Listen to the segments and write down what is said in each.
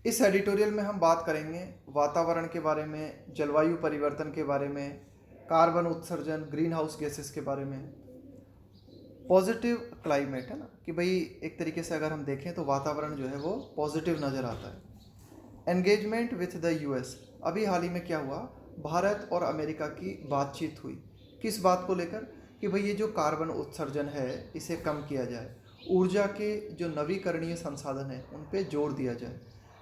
इस एडिटोरियल में हम बात करेंगे वातावरण के बारे में, जलवायु परिवर्तन के बारे में, कार्बन उत्सर्जन, ग्रीन हाउस गैसेस के बारे में। पॉजिटिव क्लाइमेट है ना, कि भाई एक तरीके से अगर हम देखें तो वातावरण जो है वो पॉजिटिव नज़र आता है। एंगेजमेंट विथ द यूएस, अभी हाल ही में क्या हुआ, भारत और अमेरिका की बातचीत हुई। किस बात को लेकर, कि भाई ये जो कार्बन उत्सर्जन है इसे कम किया जाए, ऊर्जा के जो नवीकरणीय संसाधन हैं उन पे जोर दिया जाए।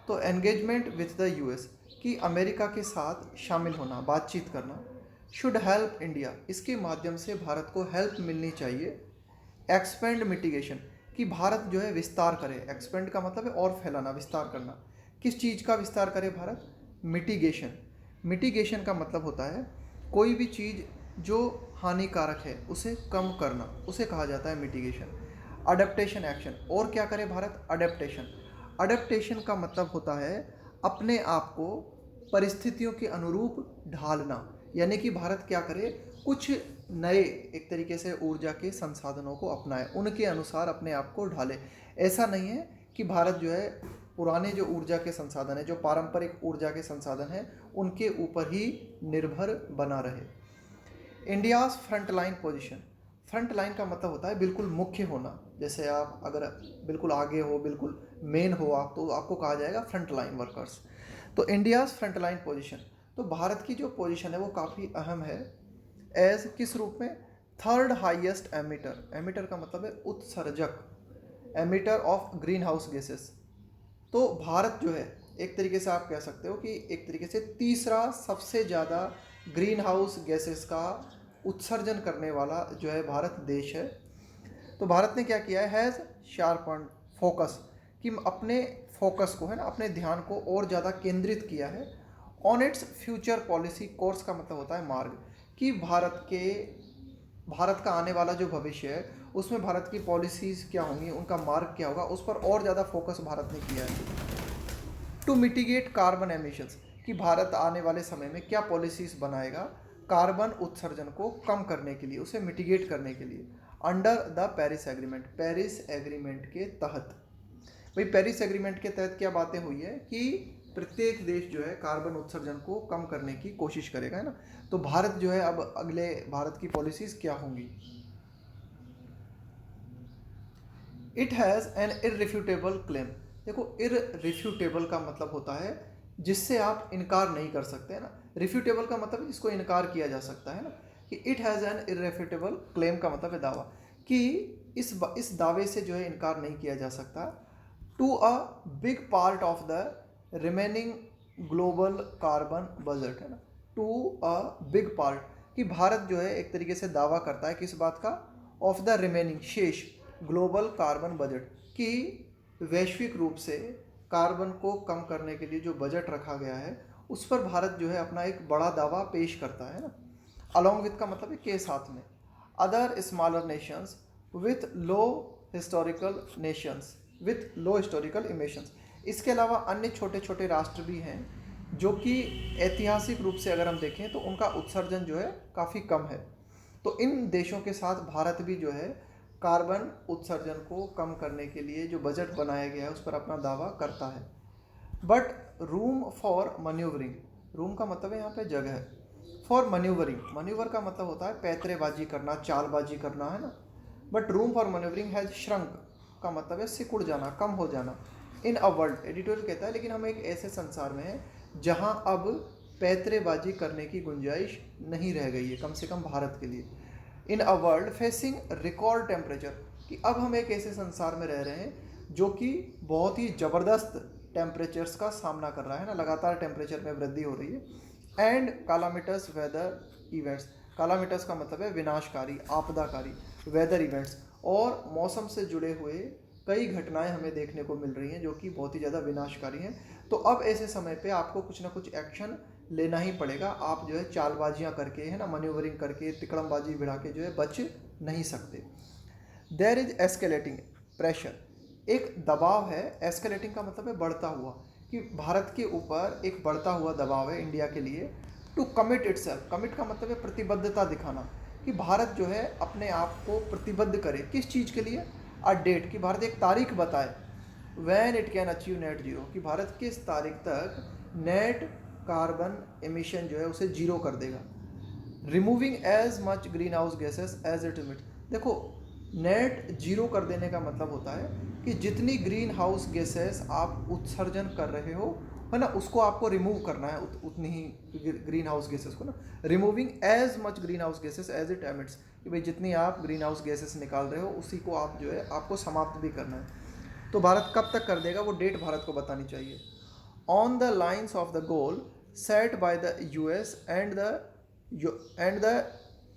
तो एंगेजमेंट विथ द यूएस, कि अमेरिका के साथ शामिल होना, बातचीत करना। शुड हेल्प इंडिया, इसके माध्यम से भारत को हेल्प मिलनी चाहिए। एक्सपेंड मिटिगेशन, कि भारत जो है विस्तार करे। एक्सपेंड का मतलब है और फैलाना, विस्तार करना। किस चीज़ का विस्तार करे भारत? मिटिगेशन। मिटिगेशन का मतलब होता है कोई भी चीज़ जो हानिकारक है उसे कम करना, उसे कहा जाता है मिटिगेशन। अडेप्टेशन एक्शन, और क्या करे भारत? अडेप्टेशन। अडेप्टेशन का मतलब होता है अपने आप को परिस्थितियों के अनुरूप ढालना, यानी कि भारत क्या करे, कुछ नए एक तरीके से ऊर्जा के संसाधनों को अपनाए, उनके अनुसार अपने आप को ढाले। ऐसा नहीं है कि भारत जो है पुराने जो ऊर्जा के संसाधन है, जो पारंपरिक ऊर्जा के संसाधन हैं, उनके ऊपर ही निर्भर बना रहे। India's front line position, front line का मतलब होता है बिल्कुल मुख्य होना। जैसे आप अगर बिल्कुल आगे हो, बिल्कुल मेन हो आप, तो आपको कहा जाएगा फ्रंट लाइन वर्कर्स। तो इंडियाज़ फ्रंट लाइन पोजिशन, तो भारत की जो पोजीशन है वो काफ़ी अहम है। एज किस रूप में? थर्ड हाईएस्ट एमिटर, एमिटर का मतलब है उत्सर्जक, emitter of green house gases. तो भारत जो है एक तरीके से आप कह सकते हो कि एक तरीके से तीसरा सबसे ज़्यादा ग्रीन हाउस गैसेस का उत्सर्जन करने वाला जो है भारत देश है। तो भारत ने क्या किया है? हैज़ शार्पन फोकस, कि अपने फोकस को है ना, अपने ध्यान को और ज़्यादा केंद्रित किया है on its future policy course, का मतलब होता है मार्ग, कि भारत का आने वाला जो भविष्य है उसमें भारत की पॉलिसीज़ क्या होंगी, उनका मार्ग क्या होगा, उस पर और ज़्यादा फोकस भारत ने किया है। टू मिटिगेट कार्बन एमिशंस, कि भारत आने वाले समय में क्या पॉलिसीज़ बनाएगा कार्बन उत्सर्जन को कम करने के लिए, उसे मिटिगेट करने के लिए। Under the Paris agreement, Paris agreement के तहत। भाई पेरिस एग्रीमेंट के तहत क्या बातें हुई है कि प्रत्येक देश जो है कार्बन उत्सर्जन को कम करने की कोशिश करेगा, है ना। तो भारत जो है अब अगले भारत की पॉलिसीज क्या होंगी? इट हैज़ एन इररिफ्यूटेबल क्लेम, देखो इररिफ्यूटेबल का मतलब होता है जिससे आप इनकार नहीं कर सकते, है ना। रिफ्यूटेबल का मतलब जिसको इनकार किया जा सकता है ना, कि इट हैज़ एन इररिफ्यूटेबल क्लेम का मतलब है दावा, कि इस दावे से जो है इनकार नहीं किया जा सकता। To a big part of the remaining global carbon budget, है ना। टू अ बिग पार्ट, कि भारत जो है एक तरीके से दावा करता है किस बात का? ऑफ द रिमेनिंग, शेष ग्लोबल कार्बन बजट, कि वैश्विक रूप से कार्बन को कम करने के लिए जो बजट रखा गया है उस पर भारत जो है अपना एक बड़ा दावा पेश करता है ना। अलॉन्ग विथ का मतलब है के साथ में। Other smaller Nations with low historical Nations with low historical emissions, इसके अलावा अन्य छोटे छोटे राष्ट्र भी हैं जो कि ऐतिहासिक रूप से अगर हम देखें तो उनका उत्सर्जन जो है काफ़ी कम है। तो इन देशों के साथ भारत भी जो है कार्बन उत्सर्जन को कम करने के लिए जो बजट बनाया गया है उस पर अपना दावा करता है। बट रूम फॉर मन्यूवरिंग, रूम का मतलब है यहाँ पे जगह, फॉर मन्यूवरिंग, मन्यूवर का मतलब होता है पैतरेबाजी करना, चालबाजी करना, है ना। But room for manoeuvring has shrunk, का मतलब है सिकुड़ जाना, कम हो जाना। इन अ वर्ल्ड, एडिटोरियल कहता है लेकिन हम एक ऐसे संसार में हैं जहाँ अब पैतरेबाजी करने की गुंजाइश नहीं रह गई है, कम से कम भारत के लिए। In a world facing record temperature, कि अब हम एक ऐसे संसार में रह रहे हैं जो कि बहुत ही ज़बरदस्त टेम्परेचर्स का सामना कर रहा है ना, लगातार टेम्परेचर में वृद्धि हो रही है। एंड कालामिटस वेदर इवेंट्स, कालामिटस का मतलब है विनाशकारी, आपदाकारी, वेदर इवेंट्स, और मौसम से जुड़े हुए कई घटनाएं हमें देखने को मिल रही हैं जो कि बहुत ही ज़्यादा विनाशकारी हैं। तो अब ऐसे समय पे आपको कुछ ना कुछ एक्शन लेना ही पड़ेगा। आप जो है चालबाजियाँ करके, है ना, मैन्यूवरिंग करके, तिकड़मबाजी भिड़ा के जो है बच नहीं सकते। देयर इज एस्केलेटिंग प्रेशर, एक दबाव है। एस्केलेटिंग का मतलब है बढ़ता हुआ, कि भारत के ऊपर एक बढ़ता हुआ दबाव है इंडिया के लिए। टू कमिट इटसेल्फ, कमिट का मतलब है प्रतिबद्धता दिखाना, कि भारत जो है अपने आप को प्रतिबद्ध करे किस चीज़ के लिए? अ डेट, कि भारत एक तारीख बताए when it can achieve net zero, कि भारत किस तारीख तक नेट कार्बन एमिशन जो है उसे जीरो कर देगा। Removing as much greenhouse gases as it emit, देखो नेट जीरो कर देने का मतलब होता है कि जितनी ग्रीन हाउस गैसेस आप उत्सर्जन कर रहे हो, है ना, उसको आपको रिमूव करना है, उतनी ही ग्रीन हाउस गैसेस को ना। Removing as much greenhouse gases as it emits, कि भाई जितनी आप ग्रीन हाउस गैसेस निकाल रहे हो उसी को आप जो है आपको समाप्त भी करना है। तो भारत कब तक कर देगा वो डेट भारत को बतानी चाहिए। On the lines of the goal set by the US and the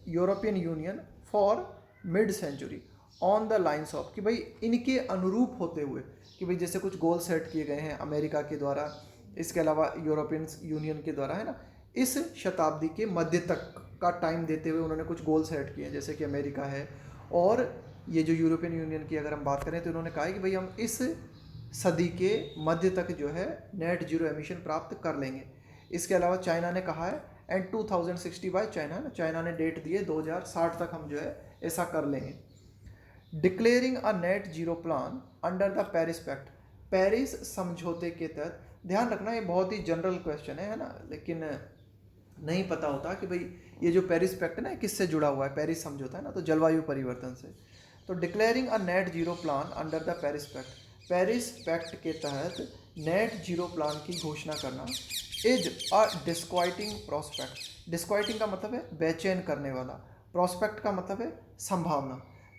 European Union for mid century, on the lines of, कि भाई इनके अनुरूप होते हुए, कि भाई जैसे कुछ गोल सेट किए गए हैं अमेरिका के द्वारा, इसके अलावा यूरोपियन यूनियन के द्वारा, है ना, इस शताब्दी के मध्य तक का टाइम देते हुए उन्होंने कुछ गोल सेट किए हैं, जैसे कि अमेरिका है और ये जो यूरोपियन यूनियन की अगर हम बात करें तो उन्होंने कहा है कि भाई हम इस सदी के मध्य तक जो है नेट जीरो एमिशन प्राप्त कर लेंगे। इसके अलावा चाइना ने कहा है एंड 2060 बाय चाइना, ना चाइना ने डेट दी है 2060 तक हम जो है ऐसा कर लेंगे। Declaring a net zero plan under the Paris pact, Paris समझौते के तहत, ध्यान रखना ये बहुत ही जनरल क्वेश्चन है ना, लेकिन नहीं पता होता कि भाई ये जो पेरिस पैक्ट है ना किससे जुड़ा हुआ है, पेरिस समझौता है ना, तो जलवायु परिवर्तन से। तो declaring a net zero plan under the Paris pact, Paris pact के तहत नेट जीरो प्लान की घोषणा करना इज अ डिस्क्वाइटिंग प्रोस्पेक्ट, डिस्क्वाइटिंग का मतलब है बेचैन करने वाला, प्रोस्पेक्ट का मतलब है संभावना।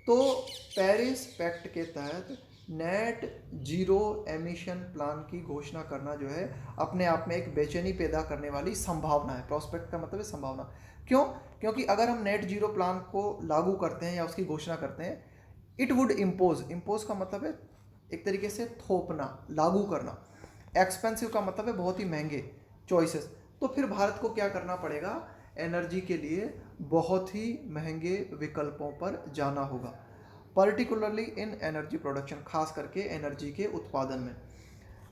तो पेरिस पैक्ट के तहत नेट जीरो एमिशन प्लान की घोषणा करना जो है अपने आप में एक बेचैनी पैदा करने वाली संभावना है। प्रोस्पेक्ट का मतलब है संभावना। क्यों? क्योंकि अगर हम नेट जीरो प्लान को लागू करते हैं या उसकी घोषणा करते हैं, इट वुड इम्पोज, इम्पोज का मतलब है एक तरीके से थोपना, लागू करना। एक्सपेंसिव का मतलब है बहुत ही महंगे चॉइसेस। तो फिर भारत को क्या करना पड़ेगा, एनर्जी के लिए बहुत ही महंगे विकल्पों पर जाना होगा, पर्टिकुलरली इन एनर्जी प्रोडक्शन, खास करके एनर्जी के उत्पादन में।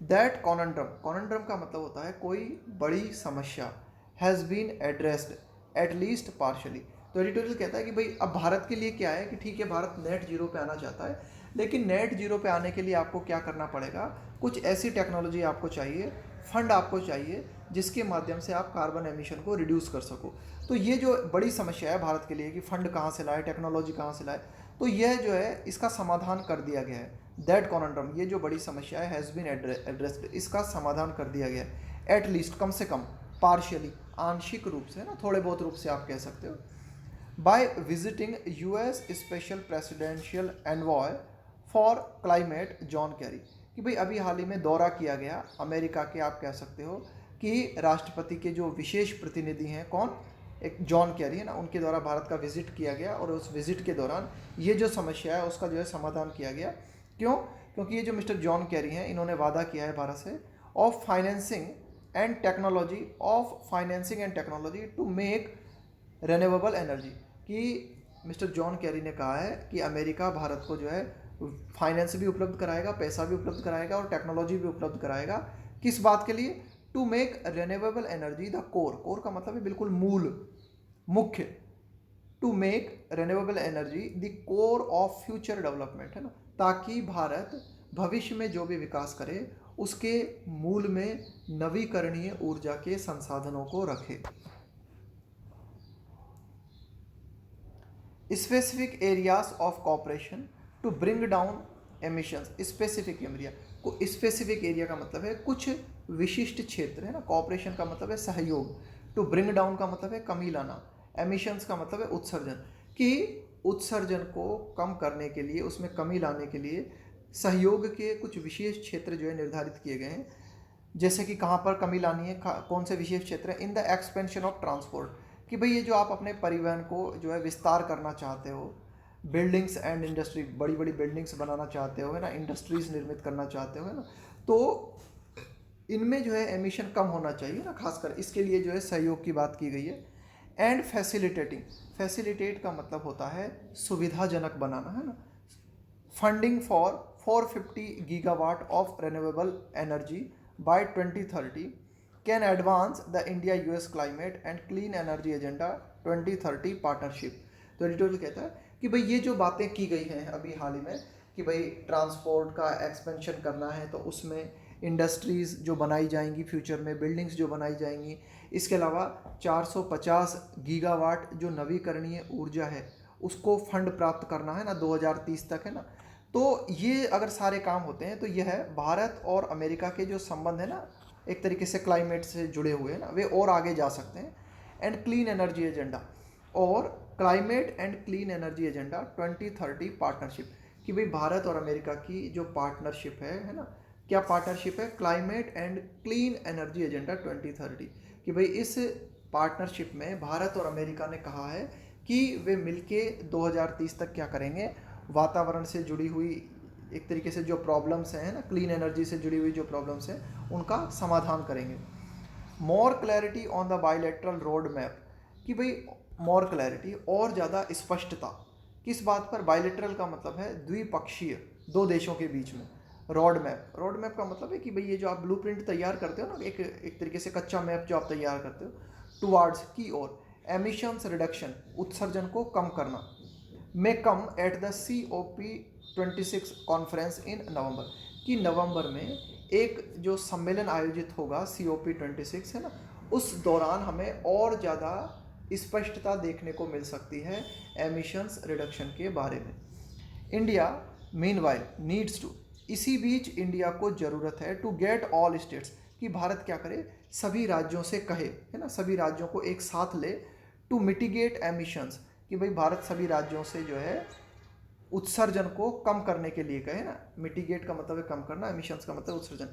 दैट कॉनंड्रम, कॉनंड्रम का मतलब होता है कोई बड़ी समस्या, has been addressed at least partially. तो एडिटोरियल कहता है कि भाई अब भारत के लिए क्या है कि ठीक है भारत नेट जीरो पे आना चाहता है, लेकिन नेट जीरो पे आने के लिए आपको क्या करना पड़ेगा, कुछ ऐसी टेक्नोलॉजी आपको चाहिए, फंड आपको चाहिए जिसके माध्यम से आप कार्बन एमिशन को रिड्यूस कर सको। तो ये जो बड़ी समस्या है भारत के लिए कि फंड कहाँ से लाए, टेक्नोलॉजी कहाँ से लाए, तो यह जो है इसका समाधान कर दिया गया है। दैट कॉनंड्रम, ये जो बड़ी समस्या है हैज़ बीन एड्रेस्ड, इसका समाधान कर दिया गया है। एट लीस्ट, कम से कम, पार्शियली, आंशिक रूप से ना, थोड़े बहुत रूप से आप कह सकते हो, by visiting US special presidential envoy for climate John Kerry, कि भाई अभी हाल ही में दौरा किया गया अमेरिका के, आप कह सकते हो कि राष्ट्रपति के जो विशेष प्रतिनिधि हैं, कौन, एक जॉन कैरी है ना, उनके द्वारा भारत का विजिट किया गया और उस विजिट के दौरान ये जो समस्या है उसका जो है समाधान किया गया। क्यों? क्योंकि ये जो मिस्टर जॉन कैरी हैं इन्होंने वादा किया है भारत से of financing and technology to make renewable energy, कि मिस्टर जॉन कैरी ने कहा है कि अमेरिका भारत को जो है फाइनेंस भी उपलब्ध कराएगा, पैसा भी उपलब्ध कराएगा और टेक्नोलॉजी भी उपलब्ध कराएगा। किस बात के लिए? To make renewable energy the core, core का मतलब है बिल्कुल मूल, मुख्य, to make renewable energy the core of future development, है ना, ताकि भारत भविष्य में जो भी विकास करे उसके मूल में नवीकरणीय ऊर्जा के संसाधनों को रखे। Specific areas of cooperation to bring down emissions, specific area को, स्पेसिफिक एरिया का मतलब है कुछ विशिष्ट क्षेत्र, है ना, कॉपरेशन का मतलब है सहयोग, टू ब्रिंग डाउन का मतलब है कमी लाना, एमिशंस का मतलब है उत्सर्जन, कि उत्सर्जन को कम करने के लिए, उसमें कमी लाने के लिए सहयोग के कुछ विशेष क्षेत्र जो है निर्धारित किए गए हैं। जैसे कि कहाँ पर कमी लानी है, कौन से विशेष क्षेत्र है, in the expansion of transport, कि भाई ये जो आप अपने परिवहन को जो है विस्तार करना चाहते हो, बिल्डिंग्स एंड इंडस्ट्री, बड़ी बड़ी बिल्डिंग्स बनाना चाहते हो, है ना, इंडस्ट्रीज निर्मित करना चाहते हो, है ना, तो इनमें जो है एमिशन कम होना चाहिए ना, खासकर इसके लिए जो है सहयोग की बात की गई है। एंड फैसिलिटेटिंग, फैसिलिटेट का मतलब होता है सुविधाजनक बनाना, है ना, funding for 450 gigawatt of renewable energy by 2030 can advance the India US climate and clean energy agenda 2030 partnership. तो एडिटोरियल कहता है कि भाई ये जो बातें की गई हैं अभी हाल ही में, कि भाई ट्रांसपोर्ट का एक्सपेंशन करना है तो उसमें इंडस्ट्रीज़ जो बनाई जाएंगी फ्यूचर में, बिल्डिंग्स जो बनाई जाएंगी। इसके अलावा 450 गीगावाट जो नवीकरणीय ऊर्जा है उसको फंड प्राप्त करना है ना 2030 तक, है ना। तो ये अगर सारे काम होते हैं तो यह है भारत और अमेरिका के जो संबंध है ना, एक तरीके से क्लाइमेट से जुड़े हुए हैं ना, वे और आगे जा सकते हैं। एंड क्लीन एनर्जी एजेंडा और climate and clean energy agenda 2030 partnership, कि भाई भारत और अमेरिका की जो पार्टनरशिप है ना, क्या पार्टनरशिप है, climate and clean energy agenda 2030, कि भाई इस पार्टनरशिप में भारत और अमेरिका ने कहा है कि वे मिलके 2030 तक क्या करेंगे, वातावरण से जुड़ी हुई एक तरीके से जो प्रॉब्लम्स हैं ना, क्लीन एनर्जी से जुड़ी हुई जो प्रॉब्लम्स हैं उनका समाधान करेंगे। More clarity on the bilateral road map, कि भाई मोर क्लैरिटी और ज़्यादा स्पष्टता किस बात पर, बायलैटरल का मतलब है द्विपक्षीय, दो देशों के बीच में। रोड मैप का मतलब है कि भाई ये जो आप ब्लूप्रिंट तैयार करते हो ना, एक तरीके से कच्चा मैप जो आप तैयार करते हो टुवार्ड्स की ओर एमिशंस रिडक्शन, उत्सर्जन को कम करना, में come at the COP26 conference in November, कि नवंबर में एक जो सम्मेलन आयोजित होगा COP26 है ना, उस दौरान हमें और ज़्यादा स्पष्टता देखने को मिल सकती है एमिशंस रिडक्शन के बारे में। इंडिया मीनवाइल नीड्स टू, इसी बीच इंडिया को ज़रूरत है टू गेट ऑल स्टेट्स, कि भारत क्या करे, सभी राज्यों से कहे, है ना, सभी राज्यों को एक साथ ले, टू मिटिगेट एमिशंस, कि भाई भारत सभी राज्यों से जो है उत्सर्जन को कम करने के लिए कहे ना, मिटिगेट का मतलब है कम करना, एमिशंस का मतलब उत्सर्जन,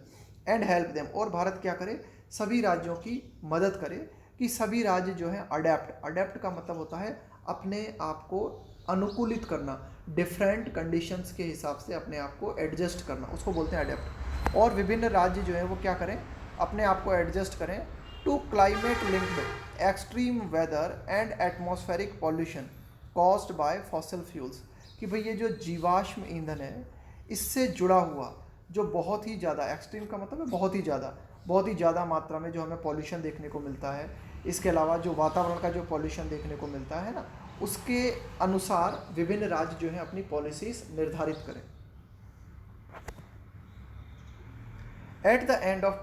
एंड हेल्प देम, और भारत क्या करे, सभी राज्यों की मदद करे, कि सभी राज्य जो है अडेप्ट का मतलब होता है अपने आप को अनुकूलित करना, डिफरेंट कंडीशंस के हिसाब से अपने आप को एडजस्ट करना, उसको बोलते हैं अडेप्ट। और विभिन्न राज्य जो है वो क्या करें, अपने आप को एडजस्ट करें to climate linked extreme weather and atmospheric pollution caused by fossil fuels, कि भाई ये जो जीवाश्म ईंधन है इससे जुड़ा हुआ जो बहुत ही ज़्यादा, एक्सट्रीम का मतलब है बहुत ही ज़्यादा मात्रा में जो हमें पॉल्यूशन देखने को मिलता है, इसके अलावा जो वातावरण का जो पॉल्यूशन देखने को मिलता है ना, उसके अनुसार विभिन्न राज्य जो हैं अपनी पॉलिसीज निर्धारित करें। एट द एंड ऑफ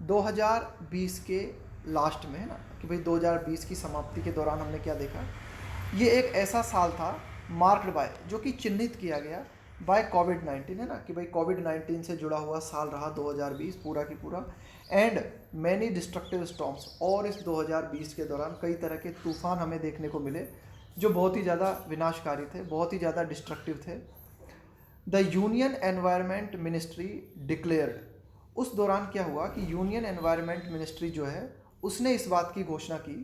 2020 के लास्ट में, है ना, कि भाई 2020 की समाप्ति के दौरान हमने क्या देखा, ये एक ऐसा साल था मार्क्ड बाय, जो कि चिन्हित किया गया बाय कोविड-19, है ना, कि भाई कोविड-19 से जुड़ा हुआ साल रहा 2020 पूरा की पूरा, एंड मैनी डिस्ट्रक्टिव स्टॉर्म्स, और इस 2020 के दौरान कई तरह के तूफान हमें देखने को मिले जो बहुत ही ज़्यादा विनाशकारी थे, बहुत ही ज़्यादा डिस्ट्रक्टिव थे। The union environment ministry declared, उस दौरान क्या हुआ कि यूनियन एनवायरनमेंट मिनिस्ट्री जो है उसने इस बात की घोषणा की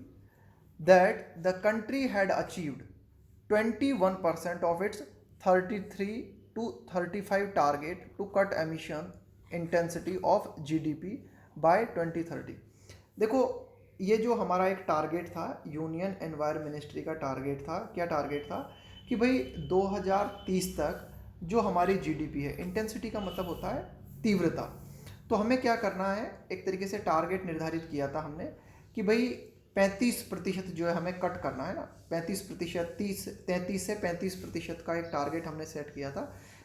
that the country had achieved 21% of its 33 to 35 target to cut emission intensity of GDP by 2030। देखो ये जो हमारा एक टारगेट था, यूनियन एनवायरनमेंट मिनिस्ट्री का टारगेट था, क्या टारगेट था कि भाई 2030 तक जो हमारी GDP है, इंटेंसिटी का मतलब होता है तीव्रता, तो हमें क्या करना है, एक तरीके से टारगेट निर्धारित किया था हमने कि भाई 35% जो है हमें कट करना है ना, 35%, 33 से 35% का एक टारगेट हमने सेट किया था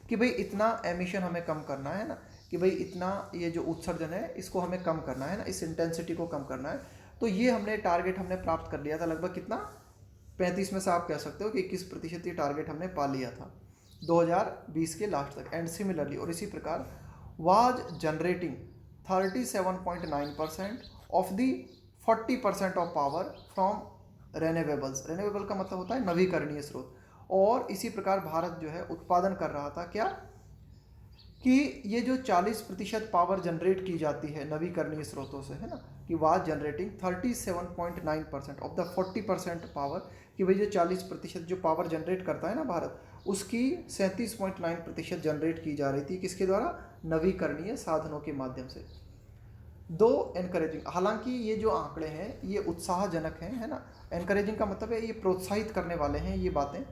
कि भाई इतना एमिशन हमें कम करना है ना, कि भाई इतना ये जो उत्सर्जन है इसको हमें कम करना है ना, इस इंटेंसिटी को कम करना है। तो ये हमने टारगेट हमने प्राप्त कर लिया था, लगभग कितना, 35 में से आप कह सकते हो कि 21% ये टारगेट हमने पा लिया था 2020 के लास्ट तक। एंड सिमिलरली, और इसी प्रकार was generating 37.9% of the 40% of power from renewables, renewable का मतलब होता है नवीकरणीय स्रोत, और इसी प्रकार भारत जो है उत्पादन कर रहा था क्या, कि ये जो 40% पावर जनरेट की जाती है नवीकरणीय स्रोतों से, है ना, कि was generating 37.9% of the 40% power, कि भाई जो 40% जो पावर जनरेट करता है ना भारत, उसकी 37.9% जनरेट की जा रही थी किसके द्वारा, नवीकरणीय साधनों के माध्यम से। दो एनकरेजिंग, हालांकि ये जो आंकड़े हैं ये उत्साहजनक हैं, है ना, एनकरेजिंग का मतलब है ये प्रोत्साहित करने वाले हैं ये बातें।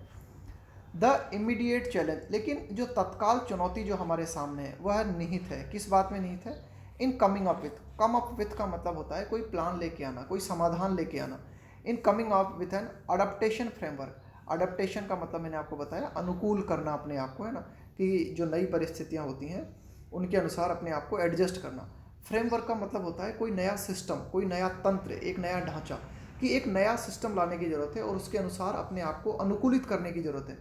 द इमीडिएट चैलेंज, लेकिन जो तत्काल चुनौती जो हमारे सामने है वह निहित है, किस बात में निहित है, in coming up with, come up with का मतलब होता है कोई प्लान लेके आना, कोई समाधान लेके आना, in coming up with an adaptation framework, adaptation का मतलब मैंने आपको बताया अनुकूल करना अपने आप को, है ना, कि जो नई परिस्थितियाँ होती हैं उनके अनुसार अपने आप को एडजस्ट करना। फ्रेमवर्क का मतलब होता है कोई नया सिस्टम, कोई नया तंत्र, एक नया ढांचा, कि एक नया सिस्टम लाने की ज़रूरत है और उसके अनुसार अपने आप को अनुकूलित करने की ज़रूरत है।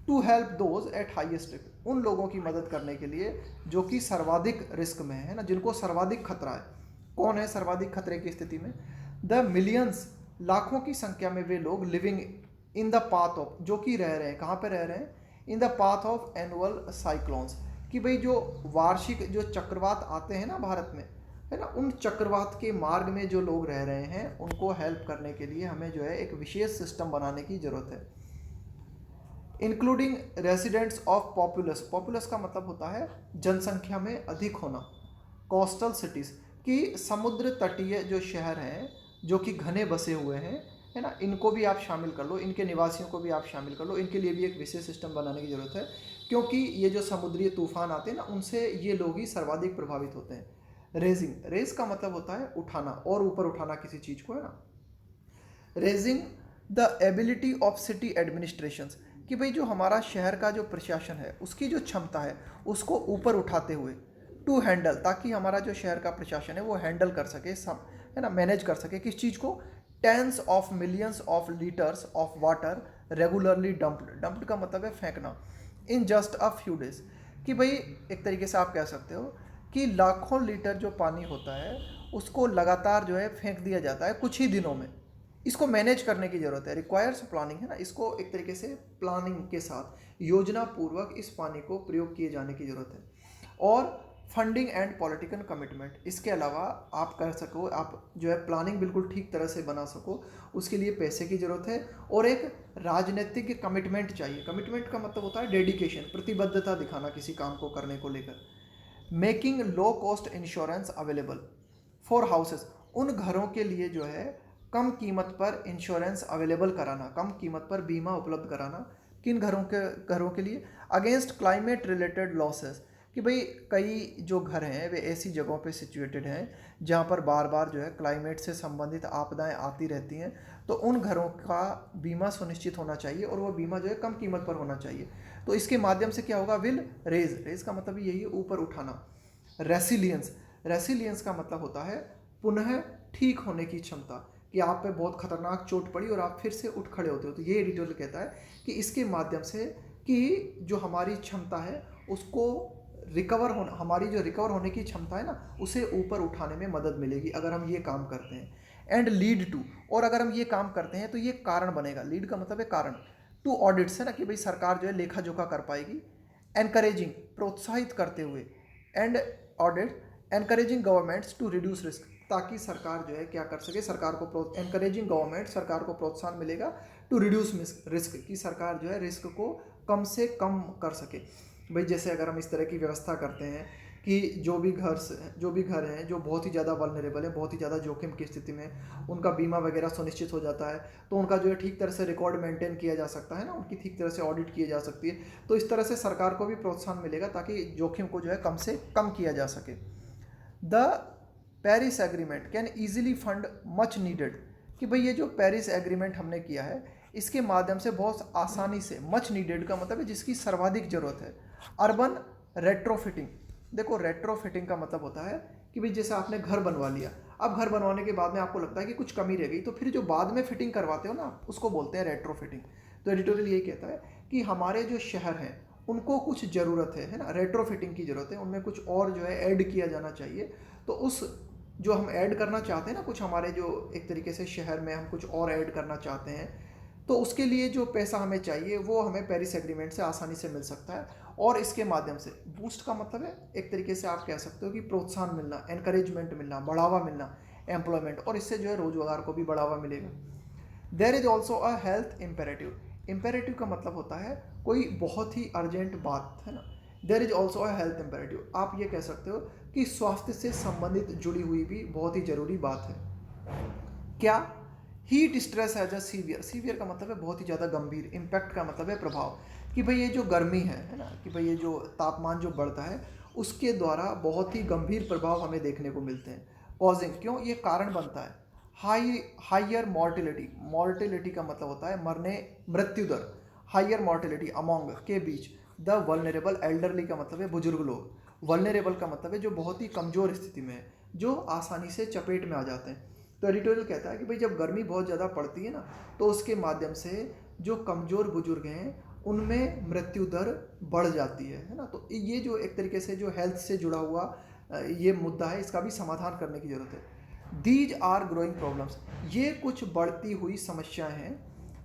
To help those at highest risk, उन लोगों की मदद करने के लिए जो कि सर्वाधिक रिस्क में है ना, जिनको सर्वाधिक खतरा है। कौन है सर्वाधिक खतरे की स्थिति में? द मिलियंस, लाखों की संख्या में वे लोग living in the path of, जो कि रह रहे हैं, कहाँ पे रह रहे हैं? In the path of annual cyclones, कि भाई जो वार्षिक जो चक्रवात आते हैं ना भारत में, है ना, उन चक्रवात के मार्ग में जो लोग रह रहे हैं उनको हेल्प करने के लिए हमें जो है एक विशेष सिस्टम बनाने की ज़रूरत है। Including residents of populace, populace का मतलब होता है जनसंख्या में अधिक होना। कोस्टल सिटीज़, कि समुद्र तटीय जो शहर हैं जो कि घने बसे हुए हैं, है ना, इनको भी आप शामिल कर लो, इनके निवासियों को भी आप शामिल कर लो। इनके लिए भी एक विशेष सिस्टम बनाने की ज़रूरत है, क्योंकि ये जो समुद्री तूफान आते हैं ना, उनसे ये लोग ही सर्वाधिक प्रभावित होते हैं। रेजिंग, रेज का मतलब होता है उठाना और ऊपर उठाना किसी चीज़ को, है ना। Raising the ability of city administrations, कि भाई जो हमारा शहर का जो प्रशासन है उसकी जो क्षमता है उसको ऊपर उठाते हुए। टू हैंडल, ताकि हमारा जो शहर का प्रशासन है वो हैंडल कर सके, सब, है ना, मैनेज कर सके किस चीज़ को? Tens of millions of litres of water regularly dumped, dumped का मतलब है फेंकना, in just a few days, कि भाई एक तरीके से आप कह सकते हो कि लाखों लीटर जो पानी होता है उसको लगातार जो है फेंक दिया जाता है कुछ ही दिनों में। इसको मैनेज करने की ज़रूरत है, रिक्वायर्स प्लानिंग, है ना, इसको एक तरीके से प्लानिंग के साथ योजना पूर्वक इस पानी को प्रयोग किए जाने की ज़रूरत है। और फंडिंग एंड पॉलिटिकल कमिटमेंट, इसके अलावा आप कर सको, आप जो है प्लानिंग बिल्कुल ठीक तरह से बना सको, उसके लिए पैसे की ज़रूरत है और एक राजनीतिक कमिटमेंट चाहिए। कमिटमेंट का मतलब होता है डेडिकेशन, प्रतिबद्धता दिखाना किसी काम को करने को लेकर। Making low cost insurance available for houses, उन घरों के लिए जो है कम कीमत पर इंश्योरेंस अवेलेबल कराना, कम कीमत पर बीमा उपलब्ध कराना। किन घरों के लिए? अगेंस्ट क्लाइमेट रिलेटेड लॉसेस, कि भाई कई जो घर हैं वे ऐसी जगहों पे सिचुएटेड हैं जहाँ पर बार बार जो है क्लाइमेट से संबंधित आपदाएं आती रहती हैं, तो उन घरों का बीमा सुनिश्चित होना चाहिए और वो बीमा जो है कम कीमत पर होना चाहिए। तो इसके माध्यम से क्या होगा? विल रेज, रेज का मतलब यही है ऊपर उठाना। रेसिलियंस, रेसिलियंस का मतलब होता है पुनः ठीक होने की क्षमता, कि आप पे बहुत खतरनाक चोट पड़ी और आप फिर से उठ खड़े होते हो। तो ये एडिटोरियल कहता है कि इसके माध्यम से कि जो हमारी क्षमता है उसको रिकवर होना, हमारी जो रिकवर होने की क्षमता है ना, उसे ऊपर उठाने में मदद मिलेगी अगर हम ये काम करते हैं। एंड लीड टू, और अगर हम ये काम करते हैं तो ये कारण बनेगा। लीड का मतलब है कारण। टू ऑडिट्स, है ना, कि भाई सरकार जो है लेखा जोखा कर पाएगी। एनकरेजिंग, प्रोत्साहित करते हुए। And audit encouraging governments to reduce risk, ताकि सरकार जो है क्या कर सके, सरकार को एनकरेजिंग गवर्नमेंट, सरकार को प्रोत्साहन मिलेगा टू रिड्यूस रिस्क, की सरकार जो है रिस्क को कम से कम कर सके। भाई जैसे अगर हम इस तरह की व्यवस्था करते हैं कि जो भी घर हैं जो बहुत ही ज़्यादा वल्नरेबल है, बहुत ही ज़्यादा जोखिम की स्थिति में, उनका बीमा वगैरह सुनिश्चित हो जाता है, तो उनका जो है ठीक तरह से रिकॉर्ड मेंटेन किया जा सकता है ना, उनकी ठीक तरह से ऑडिट की जा सकती है। तो इस तरह से सरकार को भी प्रोत्साहन मिलेगा ताकि जोखिम को जो है कम से कम किया जा सके। The Paris agreement can easily fund much needed, कि भाई ये जो पेरिस एग्रीमेंट हमने किया है इसके माध्यम से बहुत आसानी से, मच नीडेड का मतलब है जिसकी सर्वाधिक जरूरत है। अर्बन रेट्रोफिटिंग, देखो रेट्रोफिटिंग का मतलब होता है कि भाई जैसे आपने घर बनवा लिया, अब घर बनवाने के बाद में आपको लगता है कि कुछ कमी रह गई, तो फिर जो बाद में फिटिंग करवाते हो ना उसको बोलते हैं रेट्रोफिटिंग। तो एडिटोरियल यही कहता है कि हमारे जो शहर हैं उनको कुछ ज़रूरत है ना, रेट्रोफिटिंग की ज़रूरत है, उनमें कुछ और जो है ऐड किया जाना चाहिए। तो उस जो हम ऐड करना चाहते हैं ना, कुछ हमारे जो एक तरीके से शहर में हम कुछ और ऐड करना चाहते हैं, तो उसके लिए जो पैसा हमें चाहिए वो हमें पेरिस एग्रीमेंट से आसानी से मिल सकता है। और इसके माध्यम से बूस्ट का मतलब है एक तरीके से आप कह सकते हो कि प्रोत्साहन मिलना, एनकरेजमेंट मिलना, बढ़ावा मिलना, एम्प्लॉयमेंट, और इससे जो है रोजगार को भी बढ़ावा मिलेगा। There is also a health imperative, imperative का मतलब होता है कोई बहुत ही अर्जेंट बात, है ना। There is also a health imperative, आप ये कह सकते हो कि स्वास्थ्य से संबंधित जुड़ी हुई भी बहुत ही जरूरी बात है। क्या? Heat stress as a severe, severe का मतलब है बहुत ही ज़्यादा गंभीर, इम्पैक्ट का मतलब है प्रभाव, कि भाई ये जो गर्मी है ना, कि भाई ये जो तापमान जो बढ़ता है उसके द्वारा बहुत ही गंभीर प्रभाव हमें देखने को मिलते हैं। कॉजिंग, क्यों? ये कारण बनता है। हाइयर मॉर्टिलिटी, मॉर्टिलिटी का मतलब होता है मरने, मृत्यु दर, हाइयर मॉर्टिलिटी अमोंग के बीच, द वल्नरेबल, एल्डरली का मतलब है बुजुर्ग लोग, वल्नरेबल का मतलब है जो बहुत ही कमज़ोर स्थिति में है, जो आसानी से चपेट में आ जाते हैं। तो एडिटोरियल कहता है कि भाई जब गर्मी बहुत ज़्यादा पड़ती है ना, तो उसके माध्यम से जो कमज़ोर बुजुर्ग हैं उनमें मृत्यु दर बढ़ जाती है ना। तो ये जो एक तरीके से जो हेल्थ से जुड़ा हुआ ये मुद्दा है, इसका भी समाधान करने की ज़रूरत है। दीज आर ग्रोइंग प्रॉब्लम्स, ये कुछ बढ़ती हुई समस्याएं हैं,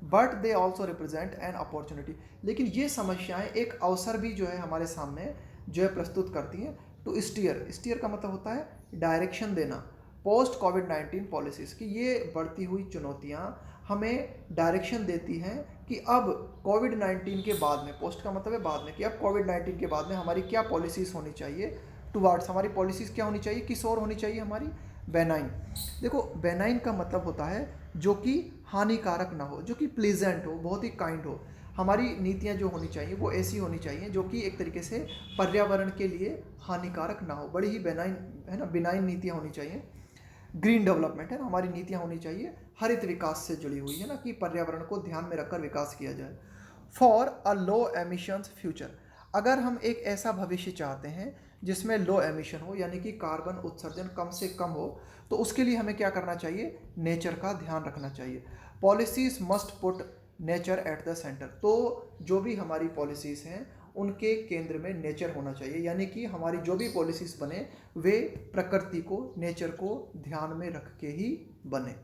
but they also represent an opportunity, लेकिन ये समस्याएं एक अवसर भी जो है हमारे सामने जो है प्रस्तुत करती हैं। टू स्टीयर, स्टीयर का मतलब होता है डायरेक्शन देना, पोस्ट कोविड-19 पॉलिसीज़ की ये बढ़ती हुई चुनौतियां हमें डायरेक्शन देती हैं कि अब कोविड-19 के बाद में, पोस्ट का मतलब है बाद में, कि अब कोविड-19 के बाद में हमारी क्या पॉलिसीज़ होनी चाहिए टुवार्ड्स, हमारी पॉलिसीज़ क्या होनी चाहिए, किस ओर होनी चाहिए हमारी, बेनाइन। देखो बेनाइन का मतलब होता है जो कि हानिकारक ना हो, जो कि प्लीजेंट हो, बहुत ही काइंड हो। हमारी नीतियां जो होनी चाहिए वो ऐसी होनी चाहिए जो कि एक तरीके से पर्यावरण के लिए हानिकारक ना हो, बड़ी ही बेनाइन है ना, बिनाइन नीतियां होनी चाहिए। ग्रीन डेवलपमेंट है ना, हमारी नीतियां होनी चाहिए हरित विकास से जुड़ी हुई है ना, कि पर्यावरण को ध्यान में रखकर विकास किया जाए। For a low emissions future, अगर हम एक ऐसा भविष्य चाहते हैं जिसमें लो एमिशन हो, यानी कि कार्बन उत्सर्जन कम से कम हो, तो उसके लिए हमें क्या करना चाहिए, नेचर का ध्यान रखना चाहिए। Policies must put nature at the centre, तो जो भी हमारी पॉलिसीज़ हैं उनके केंद्र में नेचर होना चाहिए, यानी कि हमारी जो भी पॉलिसीज़ बने वे प्रकृति को, नेचर को ध्यान में रख के ही बने।